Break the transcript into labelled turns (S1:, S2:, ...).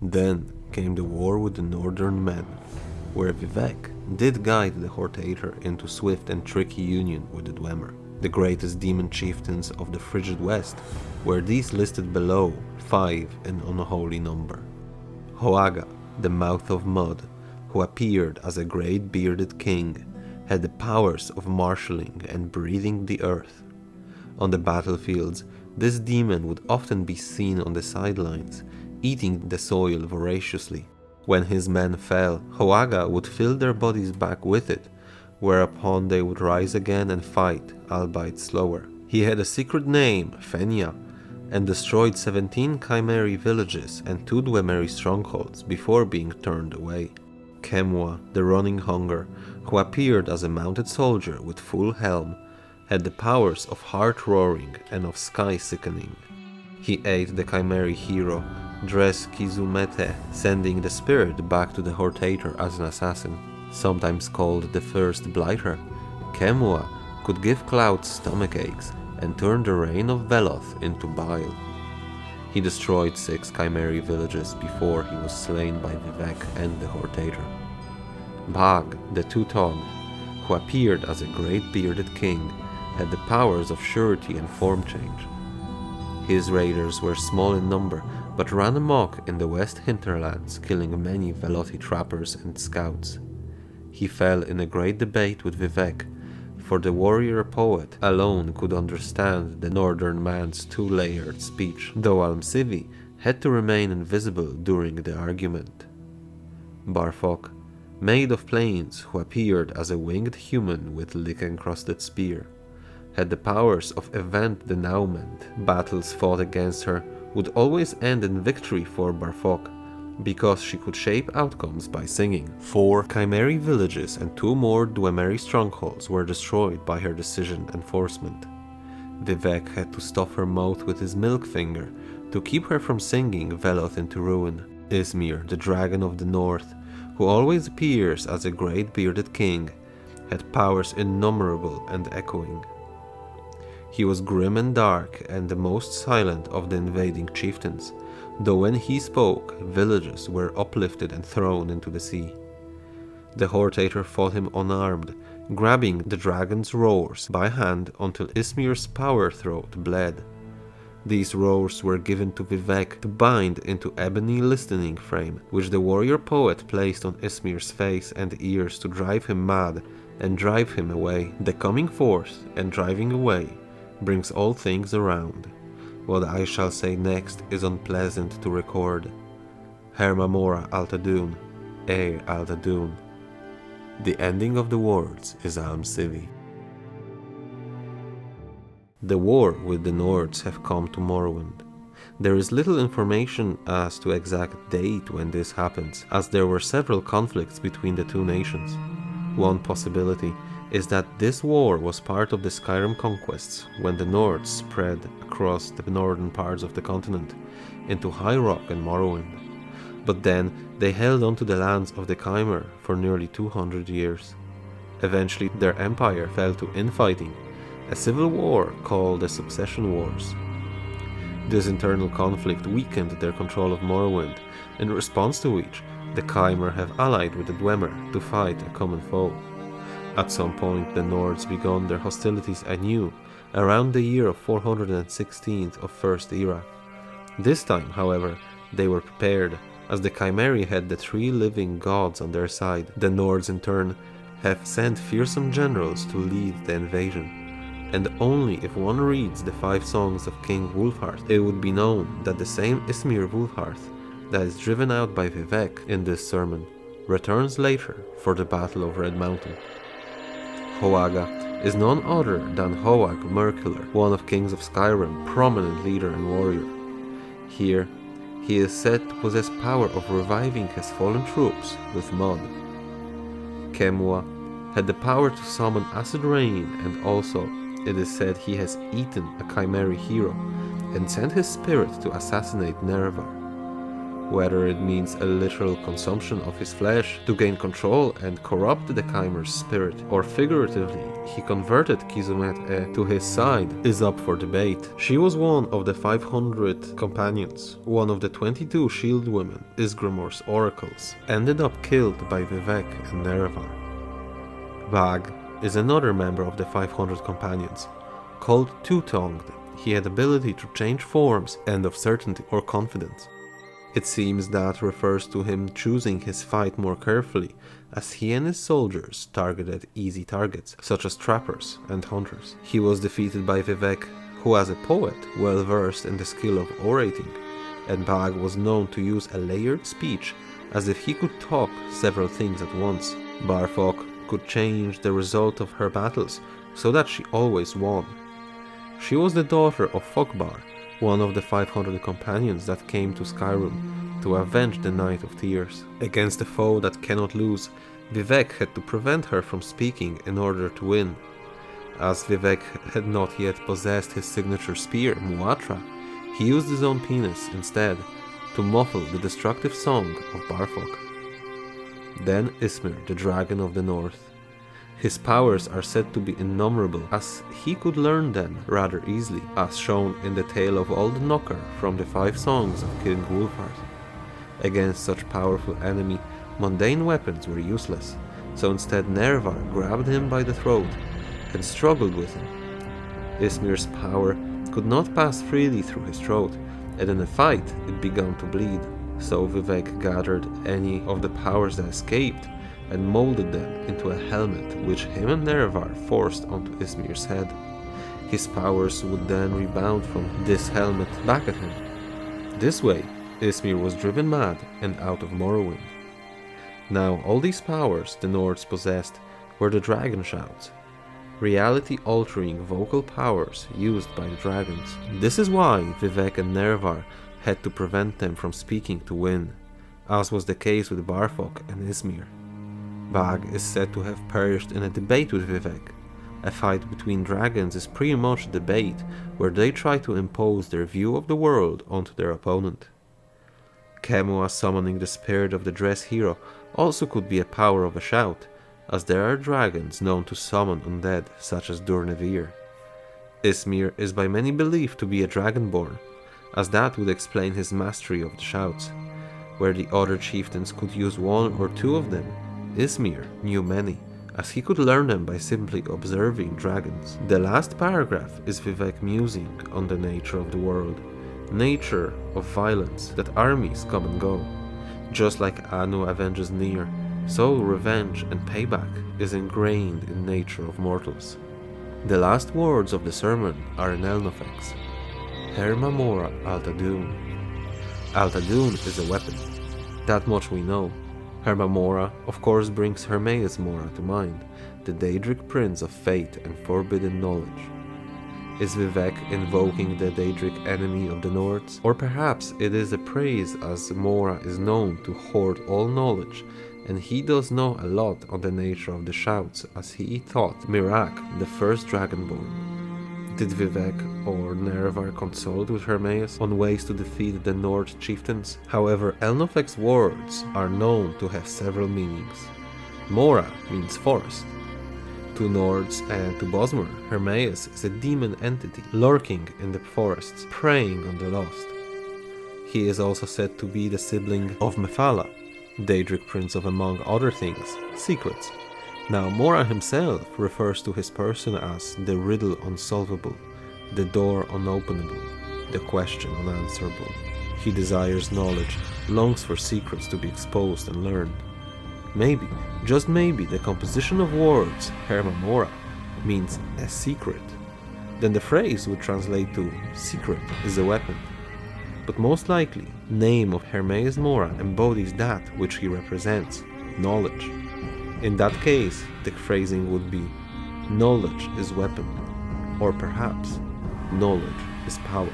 S1: Then came the war with the northern men, where Vivec did guide the Hortator into swift and tricky union with the Dwemer, the greatest demon chieftains of the frigid west, where these listed below 5 in unholy number. Hoaga, the mouth of mud, who appeared as a great bearded king, had the powers of marshalling and breathing the earth. On the battlefields, this demon would often be seen on the sidelines, eating the soil voraciously. When his men fell, Hoaga would fill their bodies back with it, whereupon they would rise again and fight, albeit slower. He had a secret name, Fenya, and destroyed 17 Chimeri villages and 2 Dwemeri strongholds before being turned away. Kemwa, the running hunger, who appeared as a mounted soldier with full helm, had the powers of heart-roaring and of sky-sickening. He ate the Chimeri hero, Dres Kizumete, sending the spirit back to the Hortator as an assassin. Sometimes called the first blighter, Kemwa could give clouds stomach aches and turn the rain of Veloth into bile. He destroyed 6 Chimeri villages before he was slain by Vivec and the Hortator. Bag, the two-tongued, who appeared as a great bearded king, had the powers of surety and form change. His raiders were small in number, but ran amok in the west hinterlands, killing many Velothi trappers and scouts. He fell in a great debate with Vivec, for the warrior poet alone could understand the northern man's two-layered speech, though Almsivi had to remain invisible during the argument. Barfok, maid of plains who appeared as a winged human with lichen-crusted spear, had the powers of event denouement. Battles fought against her would always end in victory for Barfok, because she could shape outcomes by singing. 4 Chimeri villages and 2 more Dwemeri strongholds were destroyed by her decision enforcement. Vivec had to stuff her mouth with his milk finger to keep her from singing Veloth into ruin. Ismir, the dragon of the north, who always appears as a great bearded king, had powers innumerable and echoing. He was grim and dark and the most silent of the invading chieftains, though when he spoke, villages were uplifted and thrown into the sea. The Hortator fought him unarmed, grabbing the dragon's roars by hand until Ismir's power throat bled. These roars were given to Vivec to bind into ebony listening frame, which the warrior poet placed on Ismir's face and ears to drive him mad and drive him away. The coming forth and driving away brings all things around. What I shall say next is unpleasant to record. Hermamora Altadun, Altadun. The ending of the words is Almsivi. The war with the Nords have come to Morrowind. There is little information as to exact date when this happens, as there were several conflicts between the two nations. One possibility is that this war was part of the Skyrim conquests when the Nords spread across the northern parts of the continent into High Rock and Morrowind. But then they held on to the lands of the Chimer for nearly 200 years. Eventually their empire fell to infighting, a civil war called the Succession Wars. This internal conflict weakened their control of Morrowind, in response to which the Chimer have allied with the Dwemer to fight a common foe. At some point the Nords began their hostilities anew, around the year of 416 of First Era. This time, however, they were prepared, as the Chimeri had the 3 living gods on their side. The Nords in turn have sent fearsome generals to lead the invasion, and only if one reads the 5 songs of King Wulfharth, it would be known that the same Ismir Wulfharth that is driven out by Vivec in this sermon returns later for the Battle of Red Mountain. Hoaga is none other than Hoag Merkuller, one of Kings of Skyrim, prominent leader and warrior. Here, he is said to possess power of reviving his fallen troops with mud. Kemwa had the power to summon acid rain, and also it is said he has eaten a Chimeri hero and sent his spirit to assassinate Nerevar. whether it means a literal consumption of his flesh to gain control and corrupt the Chimer's spirit, or figuratively he converted Kizumete to his side, is up for debate. She was one of the 500 companions, one of the 22 shield women, Isgramor's oracles, ended up killed by Vivec and Nerevar. Bag is another member of the 500 companions. Called Two-Tongued, he had ability to change forms and of certainty or confidence. It seems that refers to him choosing his fight more carefully, as he and his soldiers targeted easy targets, such as trappers and hunters. He was defeated by Vivec, who as a poet, well versed in the skill of orating, and Bag was known to use a layered speech, as if he could talk several things at once. Barfok could change the result of her battles, so that she always won. She was the daughter of Fokbar, one of the 500 companions that came to Skyrim to avenge the Night of Tears. Against a foe that cannot lose, Vivec had to prevent her from speaking in order to win. As Vivec had not yet possessed his signature spear, Muatra, he used his own penis instead to muffle the destructive song of Barfok. Then Ismir, the Dragon of the North. His powers are said to be innumerable, as he could learn them rather easily, as shown in the tale of Old Knocker from the 5 songs of King Wulfart. Against such powerful enemy, mundane weapons were useless, so instead Nerevar grabbed him by the throat and struggled with him. Ismir's power could not pass freely through his throat, and in a fight it began to bleed, so Vivec gathered any of the powers that escaped and molded them into a helmet which him and Nerevar forced onto Ismir's head. His powers would then rebound from this helmet back at him. This way, Ismir was driven mad and out of Morrowind. Now all these powers the Nords possessed were the dragon shouts, reality-altering vocal powers used by the dragons. This is why Vivec and Nerevar had to prevent them from speaking to win, as was the case with Barfok and Ismir. Bag is said to have perished in a debate with Vivec. A fight between dragons is pretty much a debate where they try to impose their view of the world onto their opponent. Kemua summoning the spirit of the dress hero also could be a power of a shout, as there are dragons known to summon undead such as Durnevir. Ismir is by many believed to be a dragonborn, as that would explain his mastery of the shouts. Where the other chieftains could use 1 or 2 of them, Ismir knew many, as he could learn them by simply observing dragons. The last paragraph is Vivec musing on the nature of the world, nature of violence, that armies come and go. Just like Anu avenges Nier, so revenge and payback is ingrained in nature of mortals. The last words of the sermon are in Elnofex. Hermamora Altadun. Altadun is a weapon. That much we know. Hermamora of course brings Hermaeus Mora to mind, the Daedric prince of fate and forbidden knowledge. Is Vivec invoking the Daedric enemy of the Nords? Or perhaps it is a praise, as Mora is known to hoard all knowledge, and he does know a lot on the nature of the shouts, as he taught Miraak, the first dragonborn. Did Vivec or Nerevar consult with Hermaeus on ways to defeat the Nord chieftains? However, Elnofex's words are known to have several meanings. Mora means forest. To Nords and to Bosmer, Hermaeus is a demon entity lurking in the forests, preying on the lost. He is also said to be the sibling of Mephala, Daedric prince of, among other things, secrets. Now Mora himself refers to his person as the riddle unsolvable, the door unopenable, the question unanswerable. He desires knowledge, longs for secrets to be exposed and learned. Maybe, just maybe, the composition of words, Hermamora, means a secret. Then the phrase would translate to secret is a weapon. But most likely, name of Hermaeus Mora embodies that which he represents, knowledge. In that case, the phrasing would be knowledge is weapon, or perhaps knowledge is power.